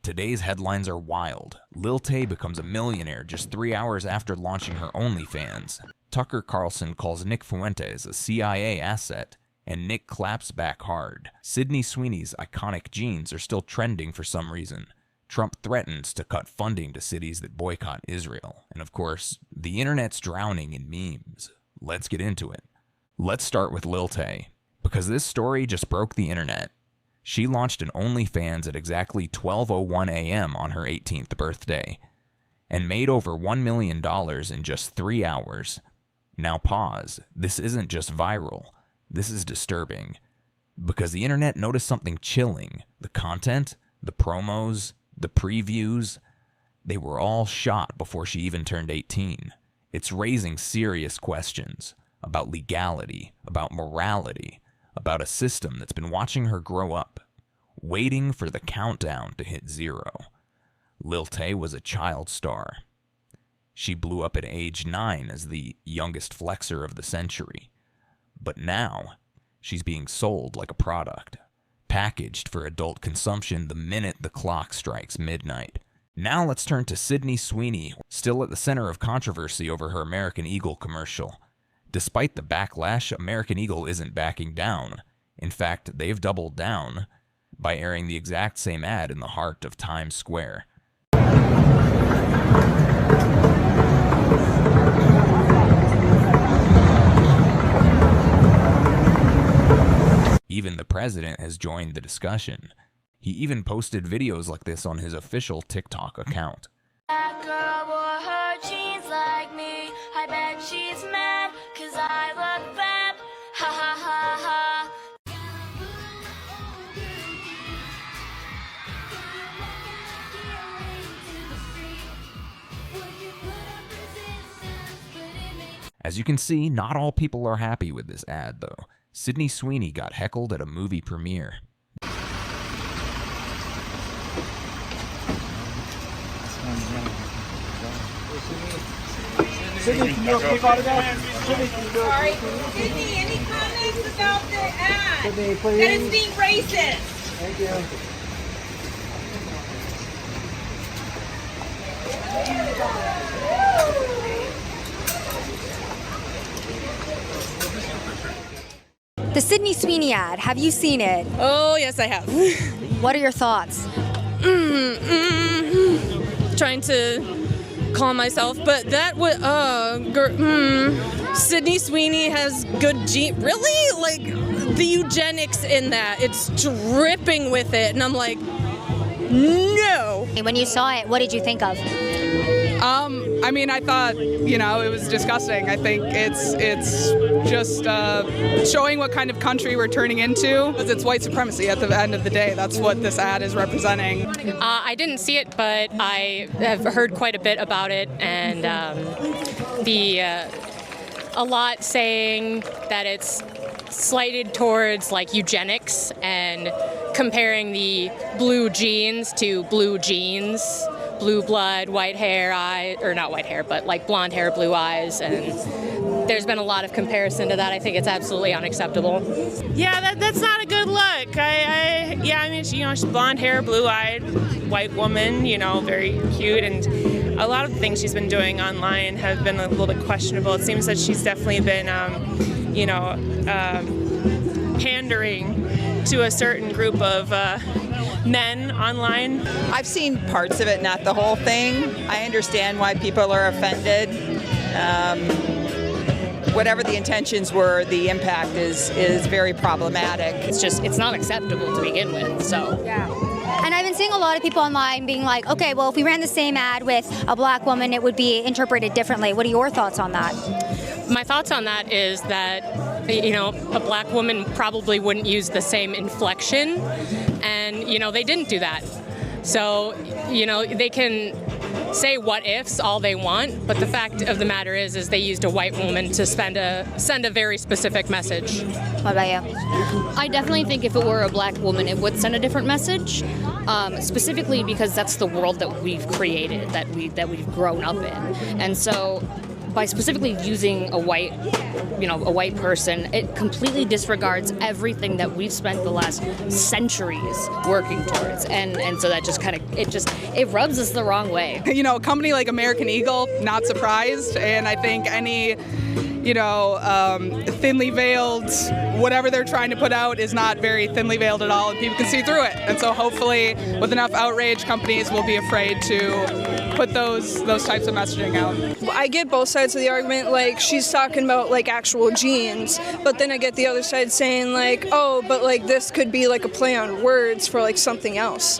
today's headlines are wild. Lil Tay becomes a millionaire just 3 hours after launching her OnlyFans. Tucker Carlson calls Nick Fuentes a CIA asset, and Nick claps back hard. Sweeney's iconic jeans are still trending for some reason. Trump threatens to cut funding to cities that boycott Israel. And of course, the internet's drowning in memes. Let's get into it. Let's start with Lil Tay, because this story just broke the internet. She launched an OnlyFans at exactly 12:01 a.m. on her 18th birthday, and made over $1 million in just 3 hours. Now pause, this isn't just viral, this is disturbing, because the internet noticed something chilling. The content, the promos, the previews, they were all shot before she even turned 18. It's raising serious questions about legality, about morality, about a system that's been watching her grow up, waiting for the countdown to hit 0. Lil Tay was a child star. She blew up at age 9 as the youngest flexer of the century. But now, she's being sold like a product, packaged for adult consumption the minute the clock strikes midnight. Now let's turn to Sweeney, still at the center of controversy over her American Eagle commercial. Despite the backlash, American Eagle isn't backing down. In fact, they've doubled down by airing the exact same ad in the heart of Times Square. Even the president has joined the discussion. He even posted videos like this on his official TikTok account. That girl wore her jeans like me. I bet she's mad 'cause I look fab. Ha ha ha ha. As you can see, not all people are happy with this ad, though. Sweeney got heckled at a movie premiere. Sydney, can you kick out of that? Sydney, can you do it? Sorry. Sydney, any comments about the ad? Sydney, please. That it's being racist. Thank you. The Sweeney ad, have you seen it? Oh, yes, I have. What are your thoughts? Trying to calm myself, but that would, Sweeney has good really? Like, the eugenics in that, it's dripping with it, and I'm like, no. When you saw it, what did you think of? I mean, I thought, it was disgusting. I think it's just showing what kind of country we're turning into. It's white supremacy at the end of the day. That's what this ad is representing. I didn't see it, but I have heard quite a bit about it, and a lot saying that it's slighted towards like eugenics and comparing the blue jeans to blue jeans. Blue blood, white hair, or not white hair, but like blonde hair, blue eyes, and there's been a lot of comparison to that. I think it's absolutely unacceptable. Yeah, that's not a good look. I mean, she's blonde hair, blue-eyed, white woman, very cute, and a lot of the things she's been doing online have been a little bit questionable. It seems that she's definitely been, pandering to a certain group of men online. I've seen parts of it, not the whole thing. I understand why people are offended. Whatever the intentions were, the impact is very problematic. It's not acceptable to begin with, so. Yeah. And I've been seeing a lot of people online being like, okay, well, if we ran the same ad with a black woman, it would be interpreted differently. What are your thoughts on that? My thoughts on that is that, a black woman probably wouldn't use the same inflection, and, they didn't do that. So, they can say what ifs all they want, but the fact of the matter is they used a white woman to send a very specific message. What about you? I definitely think if it were a black woman, it would send a different message, specifically because that's the world that we've created, that we've grown up in. And so by specifically using a white person, it completely disregards everything that we've spent the last centuries working towards, and so that just kind of it rubs us the wrong way. You know, a company like American Eagle, not surprised, and I think any thinly veiled, whatever they're trying to put out is not very thinly veiled at all, and people can see through it. And so hopefully with enough outrage, companies will be afraid to put those types of messaging out. I get both sides of the argument. Like, she's talking about like actual jeans, but then I get the other side saying like, oh, but like this could be like a play on words for like something else.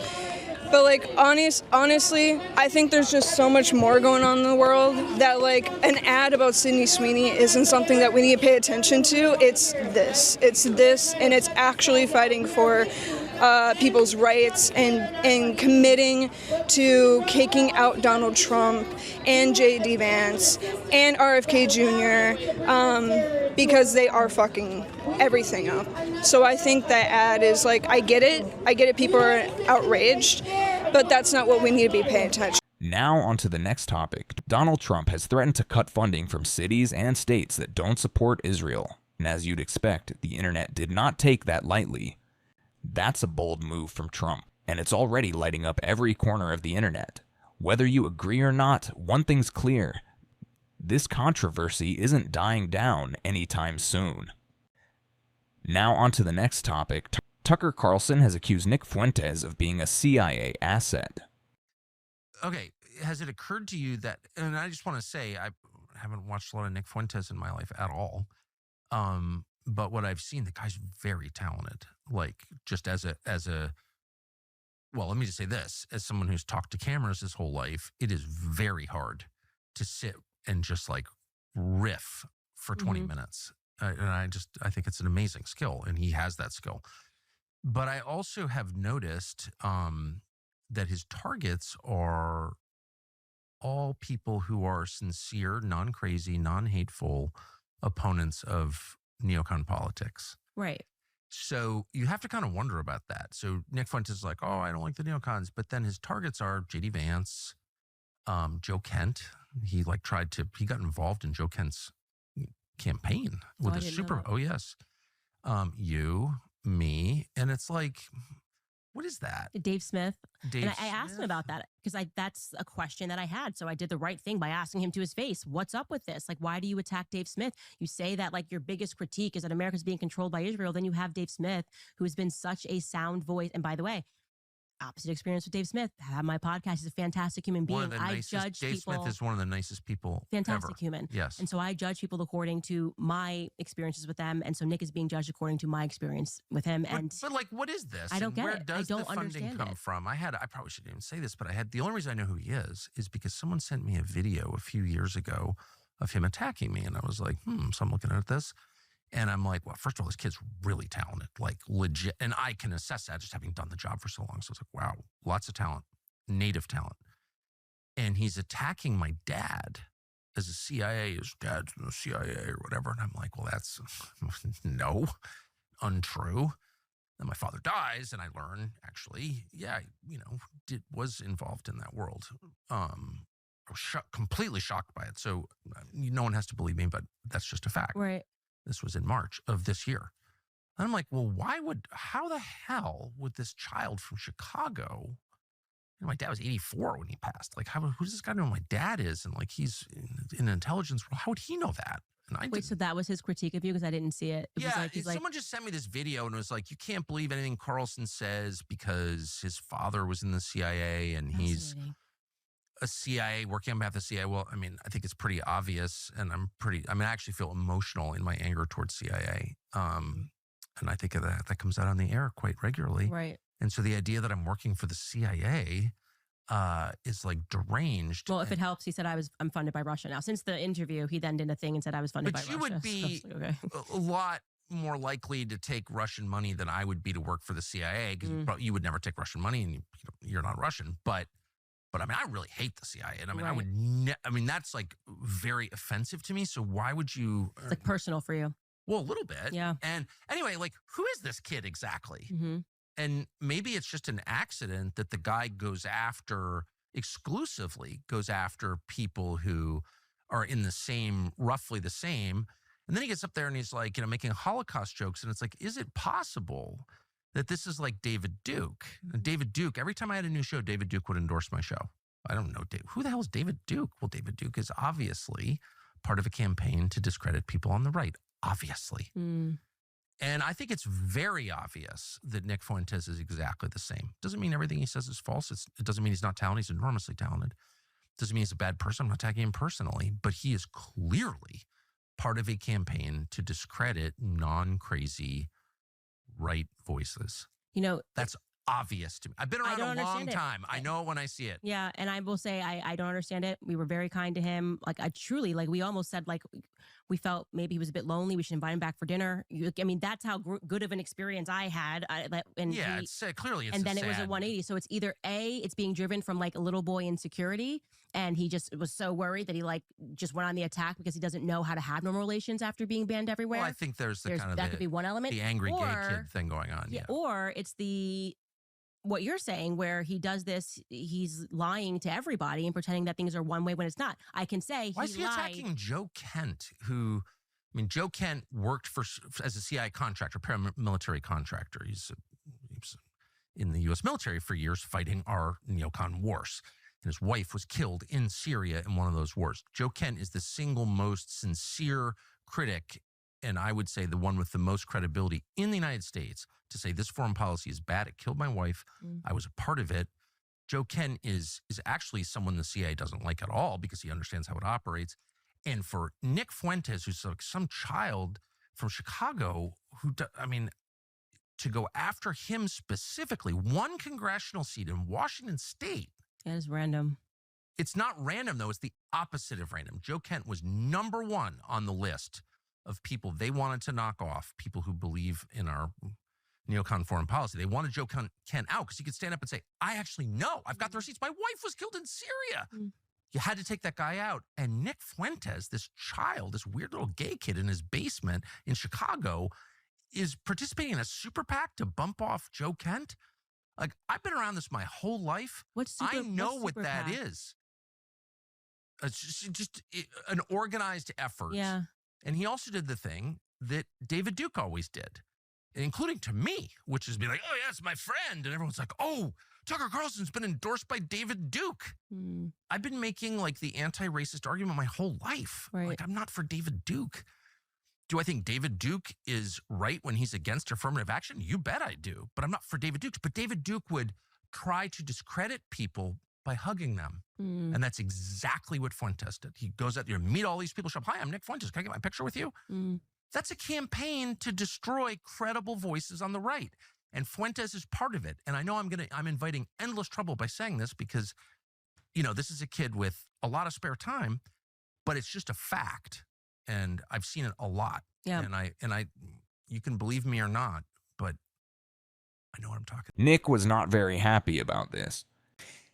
But like honestly, I think there's just so much more going on in the world that like an ad about Sydney Sweeney isn't something that we need to pay attention to. It's this, and it's actually fighting for people's rights and committing to kicking out Donald Trump and J.D. Vance and RFK Jr. Because they are fucking everything up. So I think that ad is like, I get it, people are outraged, but that's not what we need to be paying attention. Now on to the next topic. Donald Trump has threatened to cut funding from cities and states that don't support Israel. And as you'd expect, the internet did not take that lightly. That's a bold move from Trump, and it's already lighting up every corner of the internet. Whether you agree or not, one thing's clear. This controversy isn't dying down anytime soon. Now on to the next topic. Tucker Carlson has accused Nick Fuentes of being a CIA asset. Okay, has it occurred to you that, and I just want to say, I haven't watched a lot of Nick Fuentes in my life at all, but what I've seen, the guy's very talented. Like, just as a, well, let me just say this, as someone who's talked to cameras his whole life, it is very hard to sit and just like riff for 20 minutes. And I think it's an amazing skill, and he has that skill. But I also have noticed that his targets are all people who are sincere, non-crazy, non-hateful opponents of neocon politics. Right. So you have to kind of wonder about that. So Nick Fuentes is like, oh, I don't like the neocons. But then his targets are J.D. Vance, Joe Kent. He got involved in Joe Kent's campaign with a super, oh yes. You, me. And it's like, what is that? Dave Smith. And I asked him about that because that's a question that I had. So I did the right thing by asking him to his face. What's up with this? Like, why do you attack Dave Smith? You say that like your biggest critique is that America's being controlled by Israel. Then you have Dave Smith, who has been such a sound voice. And by the way, opposite experience with Dave Smith. I have my podcast. He's a fantastic human being. Dave Smith is one of the nicest people fantastic ever. Human. Yes. And so I judge people according to my experiences with them. And so Nick is being judged according to my experience with him. But like, what is this? I don't get where it. Does I don't the funding understand come it. from? I probably shouldn't even say this, but the only reason I know who he is because someone sent me a video a few years ago of him attacking me. And I was like, so I'm looking at this. And I'm like, well, first of all, this kid's really talented, like legit. And I can assess that just having done the job for so long. So I was like, wow, lots of talent, native talent. And he's attacking my dad as a CIA, his dad's in the CIA or whatever. And I'm like, well, that's no, untrue. Then my father dies and I learn actually, was involved in that world. I was completely shocked by it. So no one has to believe me, but that's just a fact. Right. This was in March of this year. And I'm like, well, how the hell would this child from Chicago, my dad was 84 when he passed. Like, who does this guy know who my dad is? And like, he's in an intelligence world. How would he know that? And Wait, so that was his critique of you? Because I didn't see it. Someone just sent me this video and was like, you can't believe anything Carlson says because his father was in the CIA and he's a CIA working on behalf of the CIA. Well, I mean, I think it's pretty obvious, and I actually feel emotional in my anger towards CIA. And I think that comes out on the air quite regularly. Right. And so the idea that I'm working for the CIA is like deranged. Well, if it helps, he said I'm funded by Russia now. Since the interview, he then did a thing and said I was funded by Russia. But you would be a lot more likely to take Russian money than I would be to work for the CIA, because you would never take Russian money, and you're not Russian. But I mean, I really hate the CIA. And I mean, right. That's like very offensive to me. So why would you? It's like personal for you. Well, a little bit. Yeah. And anyway, like, who is this kid exactly? Mm-hmm. And maybe it's just an accident that the guy exclusively goes after people who are in the same, roughly the same. And then he gets up there and he's like, making Holocaust jokes. And it's like, is it possible that this is like David Duke? And David Duke, every time I had a new show, David Duke would endorse my show. I don't know, who the hell is David Duke? Well, David Duke is obviously part of a campaign to discredit people on the right, obviously. Mm. And I think it's very obvious that Nick Fuentes is exactly the same. Doesn't mean everything he says is false. It doesn't mean he's not talented. He's enormously talented. Doesn't mean he's a bad person. I'm not attacking him personally, but he is clearly part of a campaign to discredit non-crazy right voices. That's obvious to me. I've been around a long time. I know it when I see it. Yeah, and I will say I don't understand it. We were very kind to him. Like, I truly, like, we almost said, like, we felt maybe he was a bit lonely. We should invite him back for dinner. I mean, that's how good of an experience I had. It's clearly it's and then sad. It was a 180. So it's either A, it's being driven from like a little boy insecurity, and he just was so worried that he like just went on the attack because he doesn't know how to have normal relations after being banned everywhere. Well, I think there's that could be one element. The angry gay kid thing going on. Yeah. Or it's what you're saying, where he does this, he's lying to everybody and pretending that things are one way when it's not. I can say why is he attacking Joe Kent, who, Joe Kent worked as a CIA contractor, paramilitary contractor. He was in the U.S. military for years fighting our neocon wars. And his wife was killed in Syria in one of those wars. Joe Kent is the single most sincere critic, and I would say the one with the most credibility in the United States to say this foreign policy is bad. It killed my wife. I was a part of it. Joe Kent is actually someone the CIA doesn't like at all because he understands how it operates. And for Nick Fuentes, who's like some child from Chicago, to go after him specifically, one congressional seat in Washington State. That is random. It's not random, though. It's the opposite of random. Joe Kent was number one on the list of people they wanted to knock off, people who believe in our neocon foreign policy. They wanted Joe Kent out because he could stand up and say, I actually know. I've got the receipts. My wife was killed in Syria. You had to take that guy out. And Nick Fuentes, this child, this weird little gay kid in his basement in Chicago, is participating in a super PAC to bump off Joe Kent. Like, I've been around this my whole life. I know what that is. It's just an organized effort. Yeah. And he also did the thing that David Duke always did, including to me, which is be like, oh, yeah, it's my friend. And everyone's like, oh, Tucker Carlson's been endorsed by David Duke. I've been making like the anti-racist argument my whole life. Right. Like, I'm not for David Duke. Do I think David Duke is right when he's against affirmative action? You bet I do. But I'm not for David Duke. But David Duke would try to discredit people by hugging them. And that's exactly what Fuentes did. He goes out there and meet all these people. Shop, hi, I'm Nick Fuentes. Can I get my picture with you? That's a campaign to destroy credible voices on the right. And Fuentes is part of it. And I know I'm inviting endless trouble by saying this because, this is a kid with a lot of spare time, but it's just a fact. And I've seen it a lot. Yeah. And I you can believe me or not, but I know what I'm talking about. Nick was not very happy about this.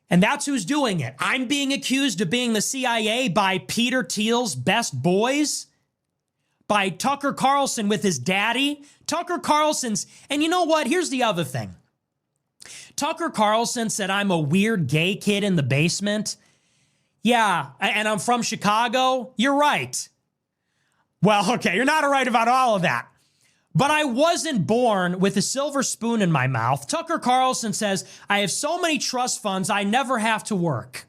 And that's who's doing it. I'm being accused of being the CIA by Peter Thiel's best boys, by Tucker Carlson with his daddy. Tucker Carlson's, and you know what? Here's the other thing. Tucker Carlson said I'm a weird gay kid in the basement. Yeah, and I'm from Chicago. You're right. Well, okay, you're not right about all of that. But I wasn't born with a silver spoon in my mouth. Tucker Carlson says, I have so many trust funds, I never have to work.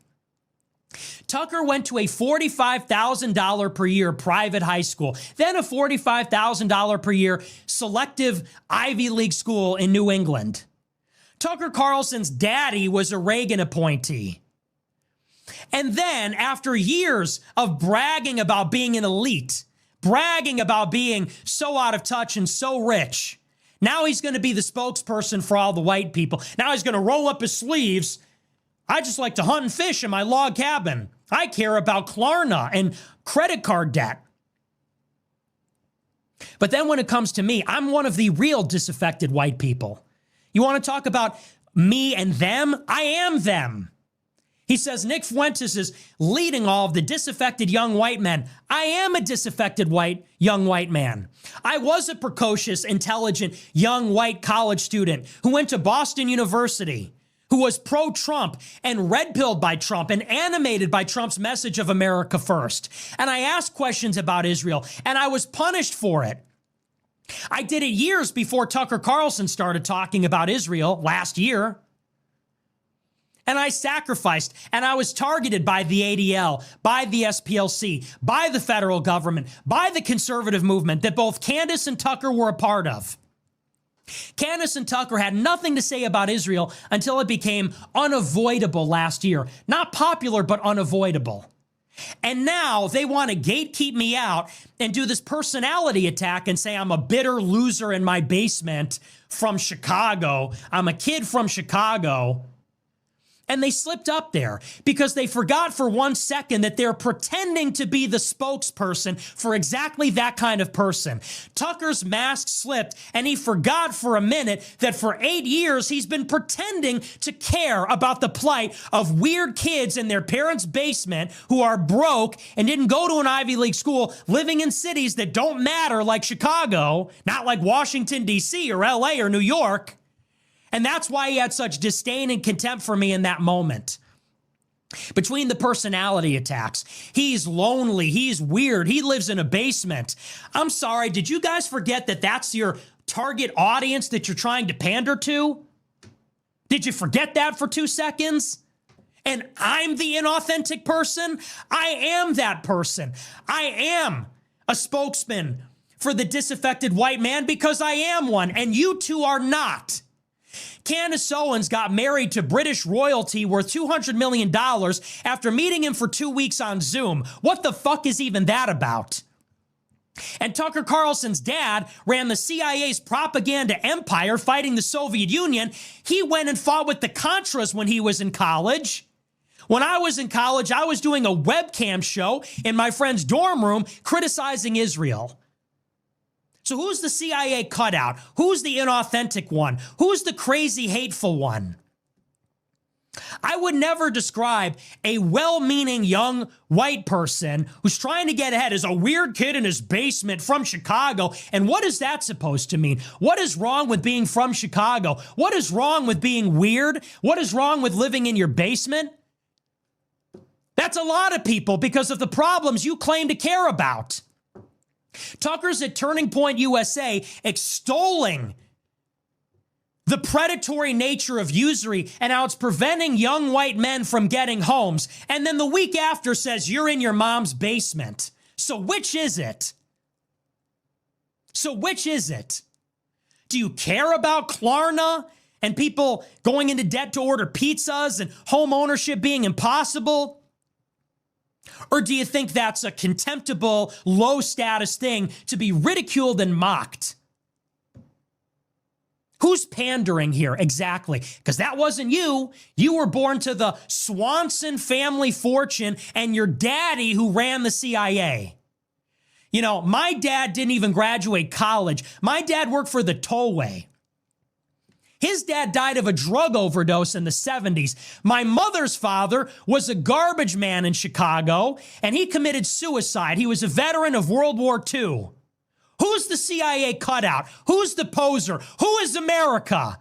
Tucker went to a $45,000 per year private high school, then a $45,000 per year selective Ivy League school in New England. Tucker Carlson's daddy was a Reagan appointee. And then, after years of bragging about being an elite, bragging about being so out of touch and so rich, now he's going to be the spokesperson for all the white people. Now he's going to roll up his sleeves. I just like to hunt and fish in my log cabin. I care about Klarna and credit card debt. But then when it comes to me, I'm one of the real disaffected white people. You want to talk about me and them? I am them. He says Nick Fuentes is leading all of the disaffected young white men. I am a disaffected young white man. I was a precocious, intelligent, young white college student who went to Boston University, who was pro-Trump and red-pilled by Trump and animated by Trump's message of America first. And I asked questions about Israel, and I was punished for it. I did it years before Tucker Carlson started talking about Israel last year. And I sacrificed, and I was targeted by the ADL, by the SPLC, by the federal government, by the conservative movement that both Candace and Tucker were a part of. Candace and Tucker had nothing to say about Israel until it became unavoidable last year. Not popular, but unavoidable. And now they want to gatekeep me out and do this personality attack and say I'm a bitter loser in my basement from Chicago. I'm a kid from Chicago. And they slipped up there because they forgot for 1 second that they're pretending to be the spokesperson for exactly that kind of person. Tucker's mask slipped, and he forgot for a minute that for 8 years he's been pretending to care about the plight of weird kids in their parents' basement who are broke and didn't go to an Ivy League school, living in cities that don't matter like Chicago, not like Washington, D.C. or L.A. or New York. And that's why he had such disdain and contempt for me in that moment. Between the personality attacks, he's lonely, he's weird, he lives in a basement. I'm sorry, did you guys forget that that's your target audience that you're trying to pander to? Did you forget that for 2 seconds? And I'm the inauthentic person? I am that person. I am a spokesman for the disaffected white man because I am one, and you two are not. Candace Owens got married to British royalty worth $200 million after meeting him for 2 weeks on Zoom. What the fuck is even that about? And Tucker Carlson's dad ran the CIA's propaganda empire fighting the Soviet Union. He went and fought with the Contras when he was in college. When I was in college, I was doing a webcam show in my friend's dorm room criticizing Israel. So who's the CIA cutout? Who's the inauthentic one? Who's the crazy, hateful one? I would never describe a well-meaning young white person who's trying to get ahead as a weird kid in his basement from Chicago. And what is that supposed to mean? What is wrong with being from Chicago? What is wrong with being weird? What is wrong with living in your basement? That's a lot of people because of the problems you claim to care about. Tucker's at Turning Point USA extolling the predatory nature of usury and how it's preventing young white men from getting homes. And then the week after says you're in your mom's basement. So which is it? Do you care about Klarna and people going into debt to order pizzas and home ownership being impossible? Or do you think that's a contemptible, low-status thing to be ridiculed and mocked? Who's pandering here exactly? Because that wasn't you. You were born to the Swanson family fortune and your daddy who ran the CIA. You know, my dad didn't even graduate college. My dad worked for the tollway. His dad died of a drug overdose in the 70s. My mother's father was a garbage man in Chicago, and he committed suicide. He was a veteran of World War II. Who's the CIA cutout? Who's the poser? Who is America?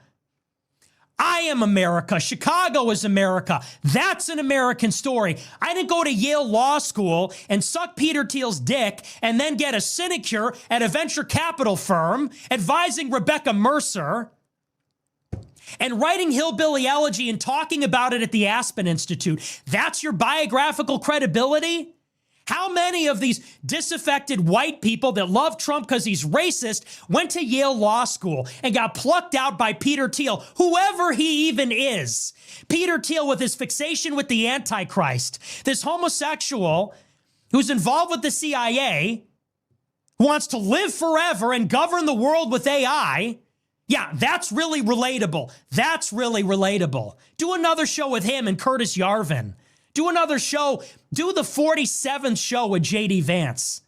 I am America. Chicago is America. That's an American story. I didn't go to Yale Law School and suck Peter Thiel's dick and then get a sinecure at a venture capital firm advising Rebecca Mercer and writing Hillbilly Elegy and talking about it at the Aspen Institute. That's your biographical credibility? How many of these disaffected white people that love Trump because he's racist went to Yale Law School and got plucked out by Peter Thiel, whoever he even is? Peter Thiel with his fixation with the Antichrist, this homosexual who's involved with the CIA, who wants to live forever and govern the world with AI. Yeah, that's really relatable. That's really relatable. Do another show with him and Curtis Yarvin. Do another show. Do the 47th show with J.D. Vance.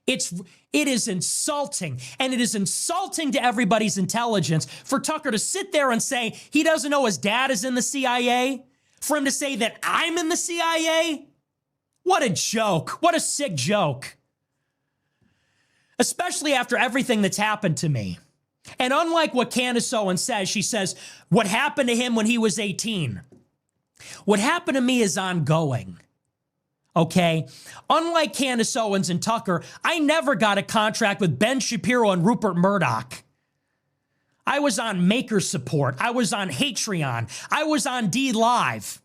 It is insulting, and it is insulting to everybody's intelligence for Tucker to sit there and say he doesn't know his dad is in the CIA, for him to say that I'm in the CIA. What a joke. What a sick joke. Especially after everything that's happened to me. And unlike what Candace Owens says, she says, what happened to him when he was 18? What happened to me is ongoing. Okay? Unlike Candace Owens and Tucker, I never got a contract with Ben Shapiro and Rupert Murdoch. I was on Maker Support. I was on Patreon. I was on D Live.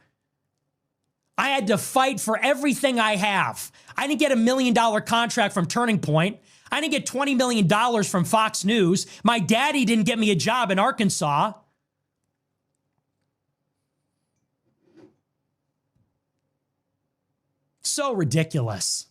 I had to fight for everything I have. I didn't get $1 million contract from Turning Point. I didn't get $20 million from Fox News. My daddy didn't get me a job in Arkansas. So ridiculous.